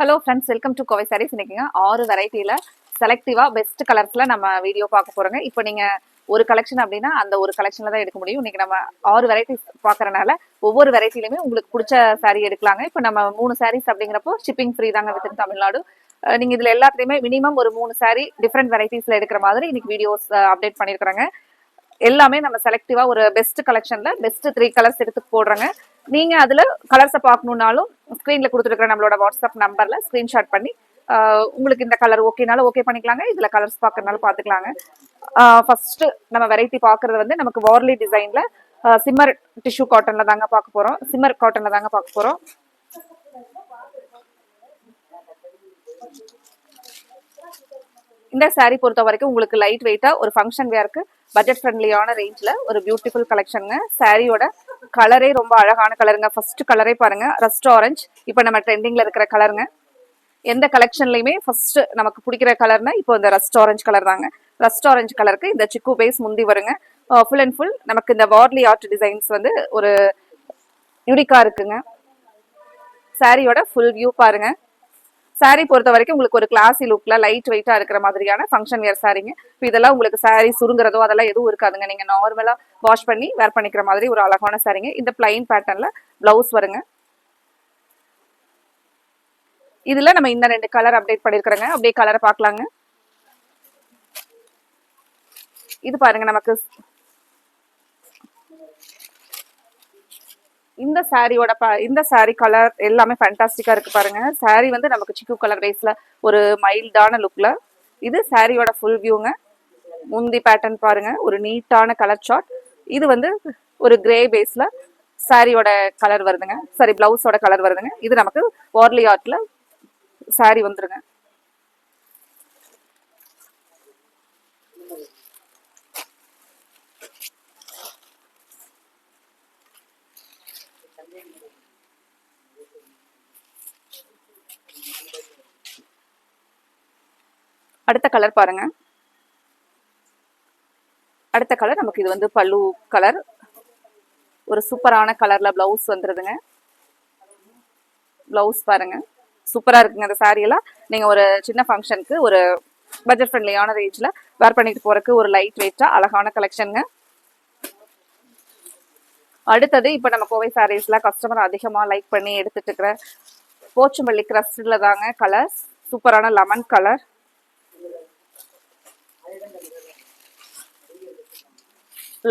Hello friends, welcome to Kovai sarees. இன்னைக்குங்க 6 வெரைட்டியில் செலக்டிவாக பெஸ்ட் கலர்ஸில் நம்ம வீடியோ பார்க்க போகிறோங்க. இப்போ நீங்கள் ஒரு கலெக்ஷன் அப்படின்னா அந்த ஒரு கலெக்ஷனில் தான் எடுக்க முடியும். இன்னைக்கு நம்ம 6 வெரைட்டிஸ் பார்க்குறனால ஒவ்வொரு வெரைட்டிலையுமே உங்களுக்கு பிடிச்ச சாரீ எடுக்கலாங்க. இப்போ நம்ம 3 சாரீஸ் அப்படிங்கிறப்போ ஷிப்பிங் ஃப்ரீ தாங்க வித்தின் தமிழ்நாடு. நீங்கள் இதில் எல்லாத்துலேயுமே மினிமம் ஒரு 3 சாரீ டிஃப்ரெண்ட் வெரைட்டிஸில் எடுக்கிற மாதிரி இன்னைக்கு வீடியோஸ் அப்டேட் பண்ணியிருக்கிறாங்க. எல்லாமே நம்ம செலக்டிவா ஒரு பெஸ்ட் கலெக்ஷன்ல பெஸ்ட் 3 கலர்ஸ் எடுத்து போடுறோங்க. நீங்க அதுல கலர்ஸை பார்க்கணும்னாலும் ஸ்கிரீன்ல கொடுத்துருக்கிற நம்மளோட வாட்ஸ்அப் நம்பர்ல ஸ்கிரீன்ஷாட் பண்ணி உங்களுக்கு இந்த கலர் ஓகேனாலும் ஓகே பண்ணிக்கலாங்க. இதுல கலர்ஸ் பார்க்கறதுனாலும் பார்த்துக்கலாங்க. ஃபர்ஸ்ட் நம்ம வெரைட்டி பார்க்கறது வந்து நமக்கு வார்லி டிசைன்ல சிம்மர் டிஷ்யூ காட்டன்ல தாங்க பார்க்க போறோம். சிம்மர் காட்டன்ல தாங்க பார்க்க போறோம். இந்த சாரீ பொறுத்த வரைக்கும் உங்களுக்கு லைட் வெயிட்டா ஒரு ஃபங்க்ஷன் வேருக்கு பட்ஜெட் ஃப்ரெண்ட்லியான ரேஞ்சில் ஒரு பியூட்டிஃபுல் கலெக்ஷனுங்க. சாரியோட கலரே ரொம்ப அழகான கலருங்க. ஃபர்ஸ்ட் கலரே பாருங்க, ரஸ்ட் ஆரஞ்ச். இப்போ நம்ம ட்ரெண்டிங்ல இருக்கிற கலருங்க. எந்த கலெக்ஷன்லையுமே ஃபர்ஸ்ட் நமக்கு பிடிக்கிற கலர்னா இப்போ இந்த ரஸ்ட் ஆரஞ்ச் கலர் தாங்க. ரஸ்ட் ஆரஞ்ச் கலருக்கு இந்த சிக்கு பேஸ் முந்தி வருங்க. ஃபுல் அண்ட் ஃபுல் நமக்கு இந்த வார்லி ஆர்ட் டிசைன்ஸ் வந்து ஒரு யூனிக்கா இருக்குங்க. சாரியோட ஃபுல் வியூ பாருங்க. சாரீ பொறுத்த வரைக்கும் உங்களுக்கு ஒரு கிளாசி லுக்ல லைட் வெயிட்டா இருக்கிற மாதிரியான ஃபங்க்ஷன் வேர் சாரீங்க. இப்போ இதெல்லாம் உங்களுக்கு சாரீ சுருங்குறதோ அதெல்லாம் எதுவும் இருக்காதுங்க. நீங்க நார்மலா வாஷ் பண்ணி வேர் பண்ணிக்கிற மாதிரி ஒரு அழகான சாரீங்க. இந்த பிளைன் பேட்டர்ன்ல பிளவுஸ் வருங்க. இதுல நம்ம இந்த 2 கலர் அப்டேட் பண்ணிருக்கிறோங்க. அப்படியே கலரை பார்க்கலாங்க. இது பாருங்க, நமக்கு இந்த சாரியோட இந்த சாரி கலர் எல்லாமே ஃபேண்டாஸ்டிக்கா இருக்கு பாருங்க. சாரி வந்து நமக்கு சிக்கு கலர் பேஸ்ல ஒரு மைல்டான லுக்ல. இது சாரியோட ஃபுல் வியூங்க. முந்தி பேட்டர்ன் பாருங்க, ஒரு நீட்டான கலர் சார்ட். இது வந்து ஒரு கிரே பேஸ்ல சாரியோட கலர் வருதுங்க. சாரி, பிளவுஸோட கலர் வருதுங்க. இது நமக்கு வார்லி ஆர்ட்ல சாரி வந்துருங்க. அடுத்த கலர் பாருங்க. அடுத்த கலர் நமக்கு இது வந்து பல்லு கலர். ஒரு சூப்பரான கலர்ல பிளவுஸ் வந்துருதுங்க. பிளவுஸ் பாருங்க, சூப்பரா இருக்குங்க. அந்த சாரி எல்லாம் நீங்க ஒரு சின்ன ஃபங்க்ஷனுக்கு ஒரு பட்ஜெட் ஃப்ரெண்ட்லியான ரேஞ்ச்ல வேர் பண்ணிட்டு போறதுக்கு ஒரு லைட் வெயிட்டா அழகான கலெக்ஷனுங்க. அடுத்தது இப்ப நம்ம கோவை சாரீஸ்ல கஸ்டமர் அதிகமா லைக் பண்ணி எடுத்துட்டு இருக்கிற போச்சம்பள்ளி கிரஸ்ட்ல தாங்க கலர். சூப்பரான லெமன் கலர்,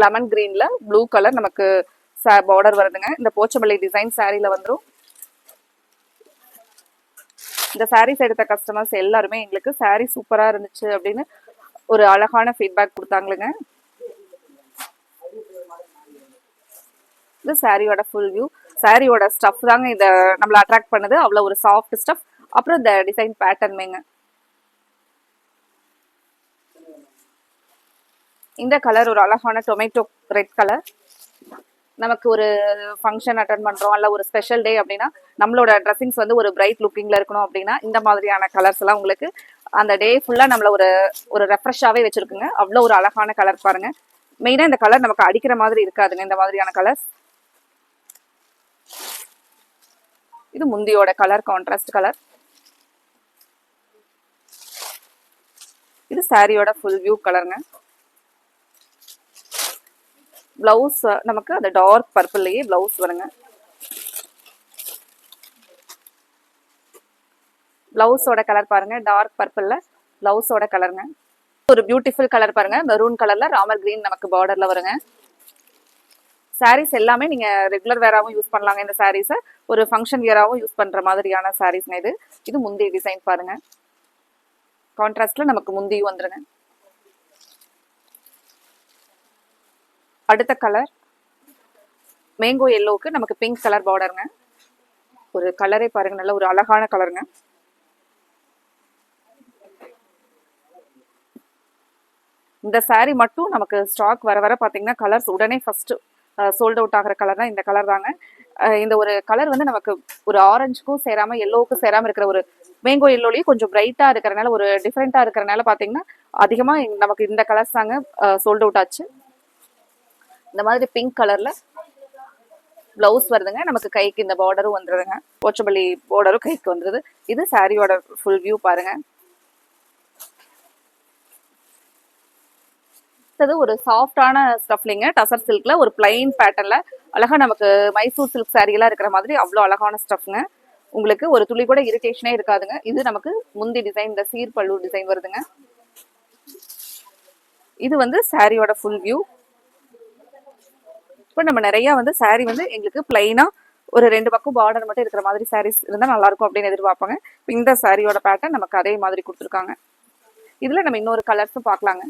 லெமன் கிரீன்ல ப்ளூ கலர் நமக்கு பார்டர் வருதுங்க. இந்த போச்சம்பள்ளி டிசைன் சாரியில வந்துடும். இந்த சாரீஸ் எடுத்த கஸ்டமர்ஸ் எல்லாருமே எங்களுக்கு சாரீ சூப்பரா இருந்துச்சு அப்படின்னு ஒரு அழகான ஃபீட்பேக் கொடுத்தாங்களுங்க. இது சாரியோட ஃபுல் வியூ. சாரியோட ஸ்டஃப் தாங்க இதை நம்மள அட்ராக்ட் பண்ணுது. அவ்வளோ ஒரு சாஃப்ட் ஸ்டஃப். அப்புறம் இந்த டிசைன் பேட்டர்னுமேங்க. இந்த கலர் ஒரு அழகான டொமேட்டோ ரெட் கலர். நமக்கு ஒரு ஃபங்க்ஷன் அட்டன் பண்றோம் அல்ல ஒரு ஸ்பெஷல் டே அப்படின்னா நம்மளோட ட்ரெஸ்ஸிங்ஸ் வந்து ஒரு பிரைட் லுக்கிங்ல இருக்கணும் அப்படின்னா இந்த மாதிரியான கலர்ஸ் எல்லாம் உங்களுக்கு அந்த டே ஃபுல்லா நம்மள ஒரு ரெஃப்ரெஷ்ஷாவே வச்சிருக்குங்க. அவ்வளோ ஒரு அழகான கலர் பாருங்க. மெயினா இந்த கலர் நமக்கு அடிக்கிற மாதிரி இருக்காதுங்க. இந்த மாதிரியான கலர்ஸ். இது முந்தியோட கலர், கான்ட்ராஸ்ட் கலர். இது சாரியோட ஃபுல் வியூ கலருங்க. பிளவுஸ் நமக்கு அந்த டார்க் பர்பிள்லயே பிளவுஸ் வருங்க. பிளவுஸோட கலர் பாருங்க, டார்க் பர்பிள்ல பிளவுஸோட கலருங்க. ஒரு பியூட்டிஃபுல் கலர் பாருங்க, மெரூன் கலர்ல ராமர் கிரீன் நமக்கு பார்டர்ல வருங்க. சாரீஸ் எல்லாமே நீங்க ரெகுலர் வேராவும் யூஸ் பண்ணலாங்க. இந்த சாரீஸை ஒரு ஃபங்க்ஷன் வியராகவும் யூஸ் பண்ற மாதிரியான சாரீஸ்ங்க. இது முந்தி டிசைன் பாருங்க. கான்ட்ராஸ்ட்ல நமக்கு முந்தியும் வந்துருங்க. அடுத்த கலர் மேங்கோ எல்லோவுக்கு நமக்கு பிங்க் கலர் பார்டருங்க. ஒரு கலரே பாருங்க, நல்ல ஒரு அழகான கலருங்க. இந்த சாரீ மட்டும் நமக்கு ஸ்டாக் வர வர பாத்தீங்கன்னா கலர்ஸ் உடனே ஃபர்ஸ்ட் சோல்ட் அவுட் ஆகிற கலர் தான் இந்த கலர் தாங்க. இந்த ஒரு கலர் வந்து நமக்கு ஒரு ஆரஞ்சுக்கும் சேராம எல்லோவுக்கும் சேராம இருக்கிற ஒரு மேங்கோ எல்லோலயும் கொஞ்சம் பிரைட்டா இருக்கிறனால ஒரு டிஃப்ரெண்டா இருக்கிறனால பாத்தீங்கன்னா அதிகமா நமக்கு இந்த கலர்ஸ் தாங்க சோல்ட் அவுட் ஆச்சு. இந்த மாதிரி பிங்க் கலர்ல பிளவுஸ் வருதுங்க. நமக்கு கைக்கு இந்த பார்டரும் வந்துருதுங்க. போச்சபள்ளி பார்டரும் கைக்கு வந்துருது. இது சாரியோட ஃபுல் வியூ பாருங்க. ஒரு சாஃப்டான ஸ்டஃப்லிங்க டசர் சில்க்ல ஒரு பிளைன் பேட்டர்ன்ல அழகா நமக்கு மைசூர் சில்க் சாரி எல்லாம் இருக்கிற மாதிரி அவ்வளோ அழகான ஸ்டஃப்ங்க. உங்களுக்கு ஒரு துளி கூட இரிட்டேஷனே இருக்காதுங்க. இது நமக்கு முந்தி டிசைன், இந்த சீர் பல்லு டிசைன் வருதுங்க. இது வந்து சாரியோட ஃபுல் வியூ. இப்போ நம்ம நிறைய வந்து சாரி வந்து எங்களுக்கு பிளைனா ஒரு 2 பக்கம் பார்டர் மட்டும் இருக்கிற மாதிரி சாரீஸ் இருந்தால் நல்லா இருக்கும் அப்படின்னு எதிர்பார்ப்பாங்க. இந்த சாரியோட பேட்டர்ன் நமக்கு அதே மாதிரி கொடுத்துருக்காங்க. இதுல நம்ம இன்னொரு கலர்ஸும் பார்க்கலாங்க.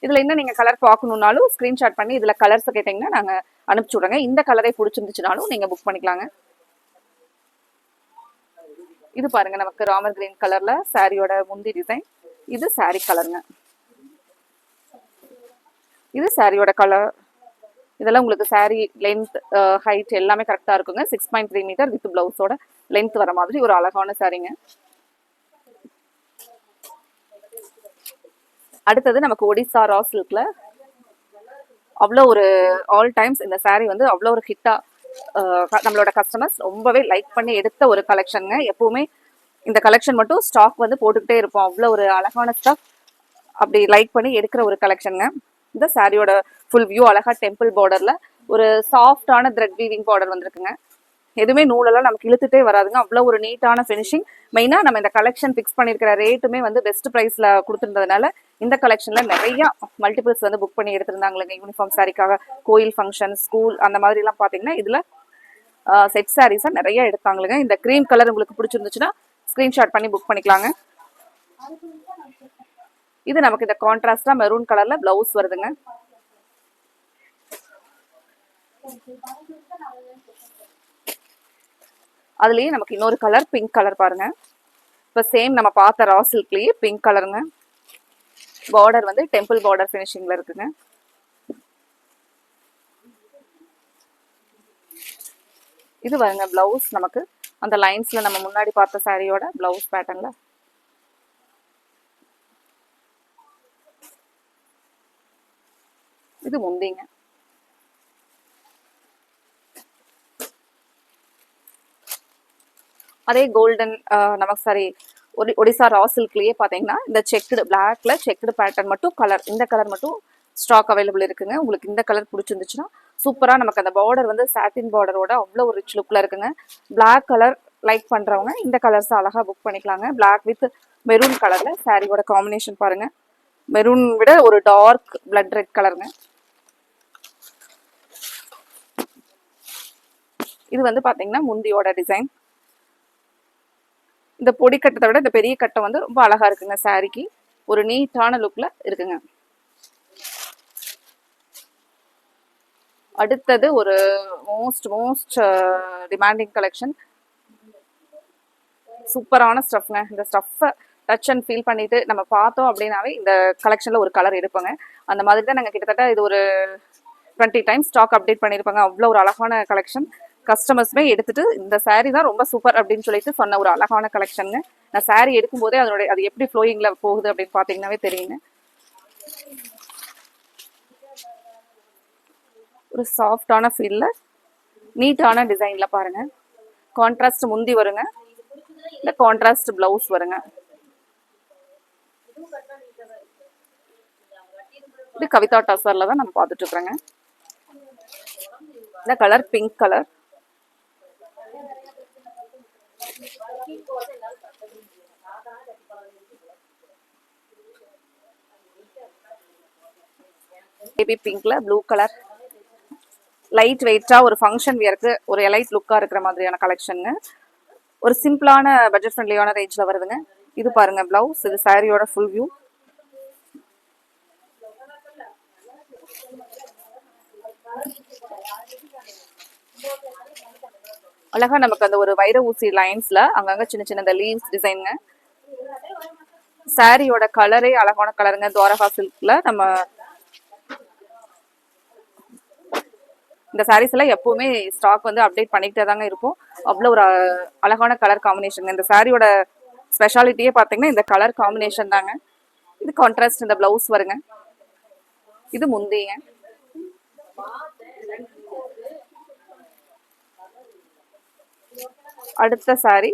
இதுல இன்னும் நீங்க கலர் பார்க்கணும்னாலும் ஸ்கிரீன்ஷாட் பண்ணி இதுல கலர்ஸ் கேட்டீங்கன்னா நாங்க அனுப்பிச்சு விடுறோங்க. இந்த கலரே பிடிச்சிருந்துச்சுனாலும் நீங்க புக் பண்ணிக்கலாங்க. இது பாருங்க, நமக்கு ராமர் கிரீன் கலர்ல சாரியோட முந்தி டிசைன். இது சாரி கலருங்க. இது சாரியோட கலர். இதெல்லாம் உங்களுக்கு சாரி லென்த், ஹைட் எல்லாமே கரெக்டா இருக்குங்க. 6.3 மீட்டர் வித் பிளவுஸோட லென்த் வர மாதிரி ஒரு அழகான சாரிங்க. அடுத்தது நமக்கு ஒடிசா ரா சில்க்ல அவ்வளோ ஒரு ஆல் டைம்ஸ் இந்த சாரீ வந்து அவ்வளோ ஒரு ஹிட்டா நம்மளோட கஸ்டமர்ஸ் ரொம்பவே லைக் பண்ணி எடுத்த ஒரு கலெக்ஷனுங்க. எப்பவுமே இந்த கலெக்ஷன் மட்டும் ஸ்டாக் வந்து போட்டுக்கிட்டே இருப்போம். அவ்வளோ ஒரு அழகான ஸ்டாக் அப்படி லைக் பண்ணி எடுக்கிற ஒரு கலெக்ஷனுங்க. இந்த சாரியோட ஃபுல் வியூ அழகா டெம்பிள் பார்டர்ல ஒரு சாஃப்டான த்ரெட் வீவிங் பார்டர் வந்திருக்குங்க. எதுவுமே நூலெல்லாம் நமக்கு இழுத்துட்டே வராதுங்க. அவ்வளோ ஒரு நீட்டான ஃபினிஷிங். மெயினா நம்ம இந்த கலெக்ஷன் ஃபிக்ஸ் பண்ணியிருக்கிற ரேட்டுமே வந்து பெஸ்ட் ப்ரைஸ்ல கொடுத்துருந்ததுனால இந்த கலெக்ஷன்ல நிறைய மல்டிபிள்ஸ் வந்து புக் பண்ணி எடுத்திருந்தாங்க. யூனிஃபார்ம் சாரிக்காக கோயில் ஃபங்க்ஷன், ஸ்கூல் அந்த மாதிரி எல்லாம் பாத்தீங்கன்னா இதுல செட் சாரீஸா நிறைய எடுத்தாங்களுங்க. இந்த கிரீம் கலர் உங்களுக்கு பிடிச்சிருந்துச்சுன்னா ஸ்கிரீன்ஷாட் பண்ணி புக் பண்ணிக்கலாங்க. இது நமக்கு இந்த கான்ட்ராஸ்டா மெரூன் கலர்ல பிளவுஸ் வருதுங்க. அதுலயே நமக்கு இன்னொரு கலர் பிங்க் கலர் பாருங்க. இப்ப சேம் நம்ம பார்த்த ரா சில்க்லயே பிங்க் கலருங்க. பார்டர் வந்து டெம்பிள் பார்டர் ஃபினிஷிங்ல இருக்குங்க. இது பாருங்க பிளவுஸ் நமக்கு அந்த லைன்ஸ்ல நம்ம முன்னாடி பார்த்த சாரியோட பிளவுஸ் பேட்டர்ன்ல. இது முந்திங்க. அதே கோல்டன் நமக்கு சாரி ஒடிசா ரா சில்க்லயே பாத்தீங்கன்னா இந்த செக்குடு பிளாக்ல செக்குடு பேட்டர்ன் மட்டும் கலர், இந்த கலர் மட்டும் ஸ்டாக் அவைலபிள் இருக்குங்க. உங்களுக்கு இந்த கலர் பிடிச்சிருந்துச்சுன்னா சூப்பரா நமக்கு அந்த பார்டர் வந்து சாட்டின் பார்டரோட அவ்வளோ ஒரு ரிச் லுக்ல இருக்குங்க. பிளாக் கலர் லைக் பண்றவங்க இந்த கலர்ஸ் அழகா புக் பண்ணிக்கலாங்க. பிளாக் வித் மெரூன் கலர்ல சாரியோட காம்பினேஷன் பாருங்க. மெரூன் விட ஒரு டார்க் பிளட் ரெட் கலருங்க. இது வந்து பாத்தீங்கன்னா முந்தியோட டிசைன். இந்த பொடி கட்டத்தை விட இந்த பெரிய கட்டை வந்து ரொம்ப அழகா இருக்குங்க. சாரிக்கு ஒரு நீட்டான லுக்ல இருக்குங்க. அடுத்தது ஒரு மோஸ்ட் டிமாண்டிங் கலெக்ஷன். சூப்பரான ஸ்டஃப்ங்க. இந்த ஸ்டஃப்பை டச் அண்ட் ஃபீல் பண்ணிட்டு நம்ம பார்த்தோம் அப்படின்னாவே இந்த கலெக்ஷன்ல ஒரு கலர் எடுப்போங்க. அந்த மாதிரி தான் நாங்கள் கிட்டத்தட்ட இது ஒரு 20 டைம்ஸ் ஸ்டாக் அப்டேட் பண்ணியிருப்பாங்க. அவ்வளோ ஒரு அழகான கலெக்ஷன். கஸ்டமர்ஸுமே எடுத்துட்டு இந்த சாரீ தான் ரொம்ப சூப்பர் அப்படின்னு சொல்லிட்டு சொன்ன ஒரு அழகான கலெக்ஷனுங்க. நான் சாரீ எடுக்கும் போதே அதனுடைய அது எப்படி ஃப்ளோயிங்ல போகுது அப்படின்னு பாத்தீங்கன்னாவே தெரியுங்க. ஒரு சாஃப்டான ஃபீல்ல நீட்டான டிசைன்ல பாருங்க. கான்ட்ராஸ்ட் முந்தி வருங்க. இந்த கான்ட்ராஸ்ட் பிளவுஸ் வருங்க. இது கவிதா டசர்ல தான் நம்ம பார்த்துட்டு இருக்கிறோங்க. இந்த கலர் பிங்க் கலர். பேபி பிங்க்ல ப்ளூ கலர் லைட் வெயிட்டா ஒரு ஃபங்க்ஷன் வியருக்கு ஒரு எலைட் லுக்கா இருக்கிற மாதிரியான கலெக்ஷனுங்க. ஒரு சிம்பிளான பட்ஜெட் ஃப்ரெண்ட்லியான ரேஞ்ச்ல வருதுங்க. இது பாருங்க பிளவுஸ். இது சாரியோட ஃபுல் வியூ. அழகா நமக்கு அந்த ஒரு வைர ஊசி லைன்ஸ்ல அங்கங்க சின்ன சின்ன இந்த லீவ்ஸ் டிசைனுங்க. சாரியோட கலரே அழகான கலருங்க. துவாரகா சில்க்ல நம்ம இந்த சாரீஸ் எல்லாம் எப்பவுமே ஸ்டாக் வந்து அப்டேட் பண்ணிக்கிட்டே தாங்க இருக்கும். அவ்வளோ ஒரு அழகான கலர் காம்பினேஷன். இந்த சாரியோட ஸ்பெஷாலிட்டியே பார்த்தீங்கன்னா இந்த கலர் காம்பினேஷன் தாங்க. இது கான்ட்ராஸ்ட் இந்த பிளவுஸ் வருங்க. இது முந்திங்க. அடுத்த சாரி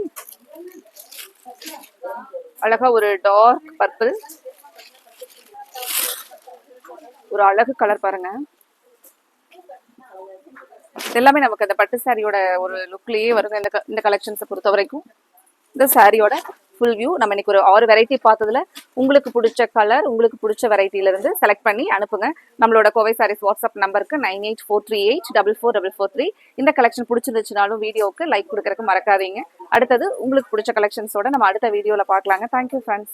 அழகா ஒரு டார்க் பர்பிள், ஒரு அழகு கலர் பாருங்க. எல்லாமே நமக்கு அந்த பட்டு சாரியோட ஒரு லுக்லயே வருங்க இந்த கலெக்ஷன்ஸை பொறுத்த வரைக்கும். இந்த சாரியோட ஃபுல் வியூ. நம்ம இன்னைக்கு ஒரு 6 வெரைட்டி பார்த்ததுல உங்களுக்கு பிடிச்ச கலர், உங்களுக்கு பிடிச்ச வெரைட்டில இருந்து செலக்ட் பண்ணி அனுப்புங்க. நம்மளோட கோவை சாரீஸ் வாட்ஸ்அப் நம்பருக்கு 9843844443. இந்த கலெக்ஷன் பிடிச்சிருந்துச்சுனாலும் வீடியோவுக்கு லைக் கொடுக்கறதுக்கு மறக்காதீங்க. அடுத்தது உங்களுக்கு பிடிச்ச கலெக்ஷன்ஸோட நம்ம அடுத்த வீடியோல பார்க்கலாங்க. Thank you friends.